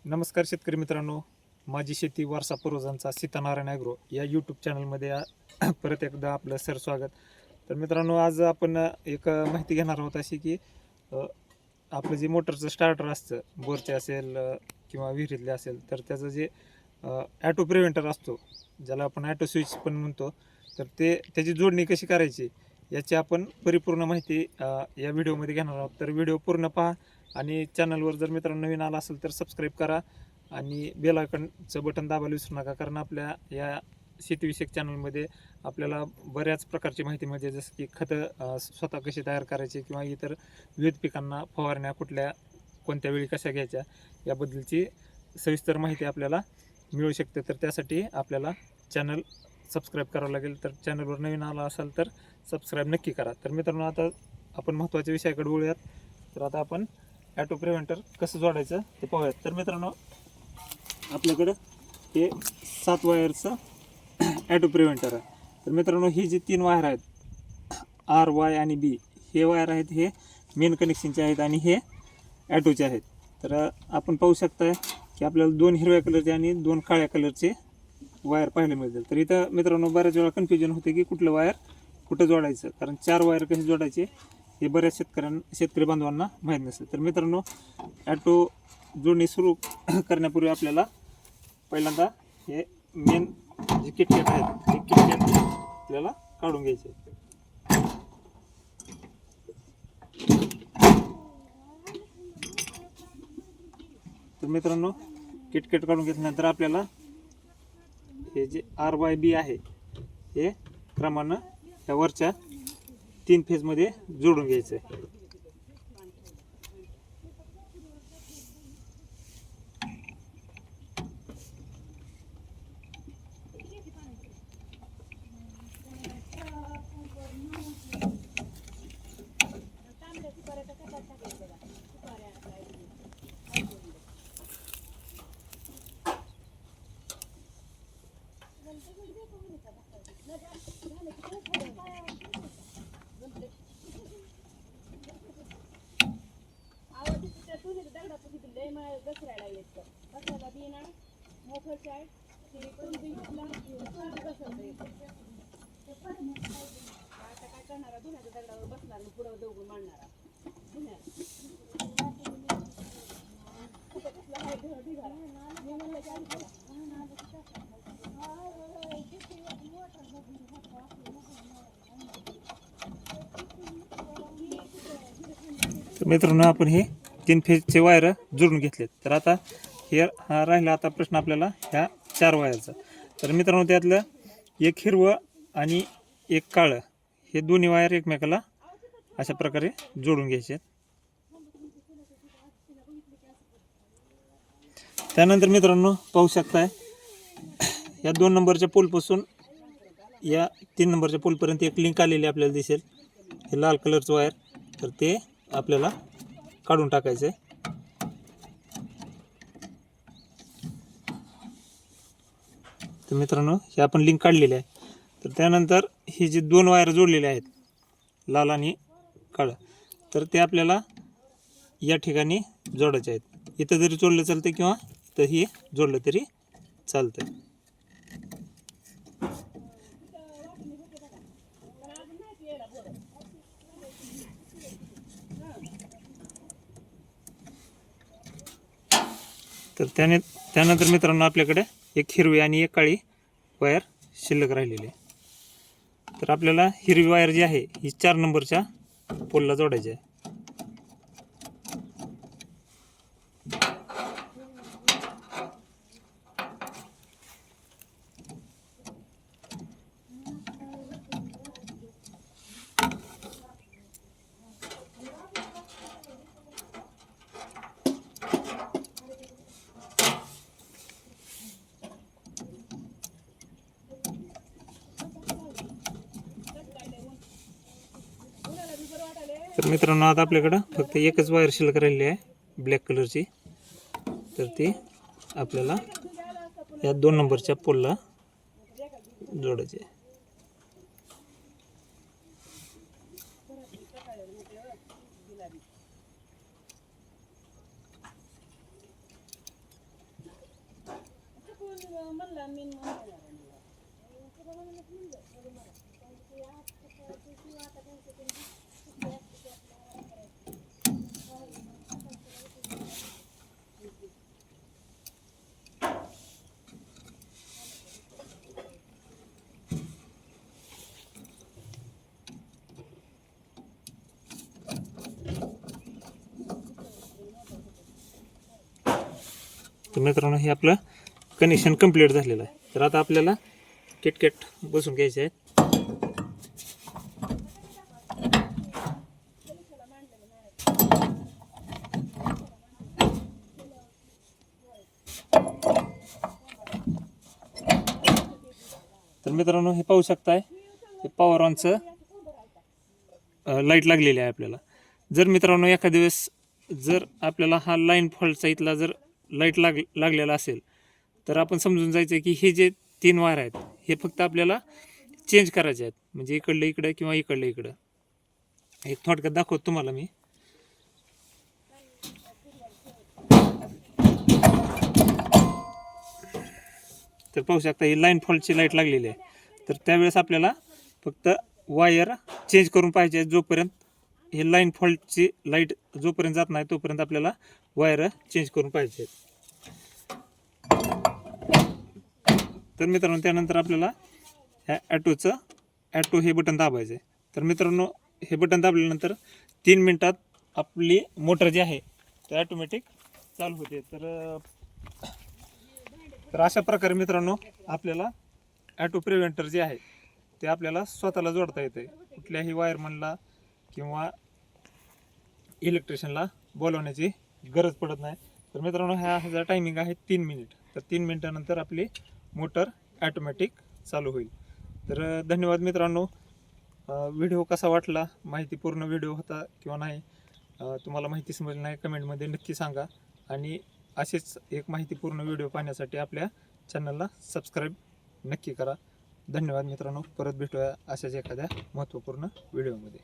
नमस्कार शेतकरी मित्रांनो, माझी शेती वारसा पूर्वजांचा सीतानारायण ॲग्रो या यूट्यूब चॅनलमध्ये परत एकदा आपलं स्वागत. तर मित्रांनो, आज आपण एक माहिती घेणार आहोत अशी की आपलं जे मोटरचं स्टार्टर असतं, बोरचे असेल किंवा विहिरीतले असेल, तर त्याचं जे ॲटो प्रिव्हेंटर असतो, ज्याला आपण ॲटो स्विच पण म्हणतो, तर त्याची जोडणी कशी करायची याची आपण परिपूर्ण माहिती या व्हिडिओमध्ये घेणार आहोत. तर व्हिडिओ पूर्ण पहा आणि चॅनलवर जर मित्रांनो नवीन आला असेल तर सबस्क्राईब करा आणि बेल आयकॉनचं बटन दाबायला विसरू नका, कारण आपल्या या शेतीविषयक चॅनलमध्ये आपल्याला बऱ्याच प्रकारची माहिती मिळते, जसं की खतं स्वतः कशी तयार करायची किंवा इतर विविध पिकांना फवारण्या कुठल्या कोणत्या वेळी कशा घ्यायच्या याबद्दलची सविस्तर माहिती आपल्याला मिळू शकते. तर त्यासाठी आपल्याला चॅनल सबस्क्राईब करावं लागेल. तर चॅनलवर नवीन आला असाल तर सबस्क्राईब नक्की करा. तर मित्रांनो, आता आपण महत्त्वाच्या विषयाकडे वळूयात. तर आता आपण ॲटो प्रिव्हेंटर कसं जोडायचं ते पाहूयात. तर मित्रांनो, आपल्याकडं हे 7 वायरचं ॲटो प्रिव्हेंटर आहे. तर मित्रांनो, ही जी 3 वायर आहेत आर, वाय आणि बी, हे वायर आहेत, हे मेन कनेक्शनचे आहेत आणि हे ॲटोचे आहेत. तर आपण पाहू शकताय की आपल्याला 2 हिरव्या कलरचे आणि 2 काळ्या कलरचे वायर पाहायला मिळतील. तर इथं मित्रांनो बऱ्याच वेळा कन्फ्युजन होते की कुठलं वायर कुठं जोडायचं, कारण 4 वायर कसे जोडायचे हे बऱ्याच शेतकरी बांधवांना माहीत नसतं. तर मित्रांनो, ॲटो जोडणी सुरू करण्यापूर्वी आपल्याला पहिल्यांदा हे मेन जे किटकॅट आहेत हे किटकॅट आपल्याला काढून घ्यायचे. तर मित्रांनो, किटकॅट काढून घेतल्यानंतर आपल्याला हे जे आर वाय बी आहे हे क्रमानं या वरच्या 3 फेजमध्ये जोडून घ्यायचं आहे. तर मित्रांनो, आपण हे 3 फेजचे वायर जोडून घेतलेत. तर आता हा राहिला आता प्रश्न आपल्याला ह्या 4 वायरचा. तर मित्रांनो, त्यातलं एक हिरवं आणि एक काळं हे दोन्ही वायर एकमेकाला अशा प्रकारे जोडून घ्यायचे. त्यानंतर मित्रांनो पाहू शकताय, या 2 नंबरच्या पोलपासून या 3 नंबरच्या पोलपर्यंत एक लिंक आलेली आपल्याला दिसेल, हे लाल कलरचं वायर. तर ते आपल्याला काढून टाकायचं आहे. तर मित्रांनो, हे आपण लिंक काढलेली आहे. तर त्यानंतर हे जे 2 वायर जोडलेले आहेत लाल आणि काळं, तर ते आपल्याला या ठिकाणी जोडायचे आहेत. इथं जरी जोडलं चालतं किंवा इथंही जोडलं तरी चालतं. तर त्यानंतर मित्रांनो, आपल्याकडे एक हिरवी आणि एक काळी वायर शिल्लक राहिलेली आहे. तर आपल्याला हिरवी वायर जी आहे ही 4 नंबरच्या पोलला जोडायची आहे. तर मित्रांनो, आता आपल्याकडं फक्त एकच वायर शिल्लक राहिली आहे ब्लॅक कलरची. तर ती आपल्याला या 2 नंबरच्या पोलला जोडायची आहे. तर मित्रांनो हे आपलं कनेक्शन कंप्लीट झालेलं आहे. तर आता आपल्याला किटकेट बसून घ्यायचे आहेत. तर मित्रांनो हे पाहू शकताय हे पॉवर ऑनचं लाईट लागलेली आहे आपल्याला. जर मित्रांनो एखाद्या वेळेस जर आपल्याला हा लाईन फॉल्टचा इथला जर लाईट लागलेला असेल तर आपण समजून जायचं की हे जे 3 वायर आहेत हे फक्त आपल्याला चेंज करायचे आहेत. म्हणजे इकडलं इकडं किंवा इकडलं इकडं. एक थोडक्यात दाखवतो तुम्हाला मी. तर पाहू शकता ही लाईन फॉल्टची लाईट लागलेली आहे. तर त्यावेळेस आपल्याला फक्त वायर चेंज करून पाहिजे. जोपर्यंत हे लाईन फॉल्टची लाईट जोपर्यंत जात नाही तोपर्यंत आपल्याला वायर चेंज करून पाहिजे. तर मित्रांनो त्यानंतर आपल्याला ह्या ॲटो हे बटन दाबायचं आहे. तर मित्रांनो हे बटन दाबल्यानंतर 3 मिनिटात आपली मोटर जी आहे ते ऑटोमॅटिक चालू होते. तर अशा प्रकारे मित्रांनो आपल्याला ॲटो प्रिव्हेंटर जे आहे ते आपल्याला स्वतःला जोडता येते. कुठल्याही वायरमनला किंवा इलेक्ट्रिशियनला बोलवण्याची गरज पडत नाही. तर मित्रांनो ह्याचा टायमिंग आहे 3 मिनिट. तर 3 मिनिटानंतर आपली मोटर ॲटोमॅटिक चालू होईल. तर धन्यवाद मित्रांनो. व्हिडिओ कसा वाटला, माहितीपूर्ण व्हिडिओ होता किंवा नाही, तुम्हाला माहिती समजली नाही कमेंटमध्ये नक्की सांगा. आणि असेच एक माहितीपूर्ण व्हिडिओ पाहण्यासाठी आपल्या चॅनलला सबस्क्राईब नक्की करा. धन्यवाद मित्रांनो. परत भेटूया अशाच एखाद्या महत्त्वपूर्ण व्हिडिओमध्ये.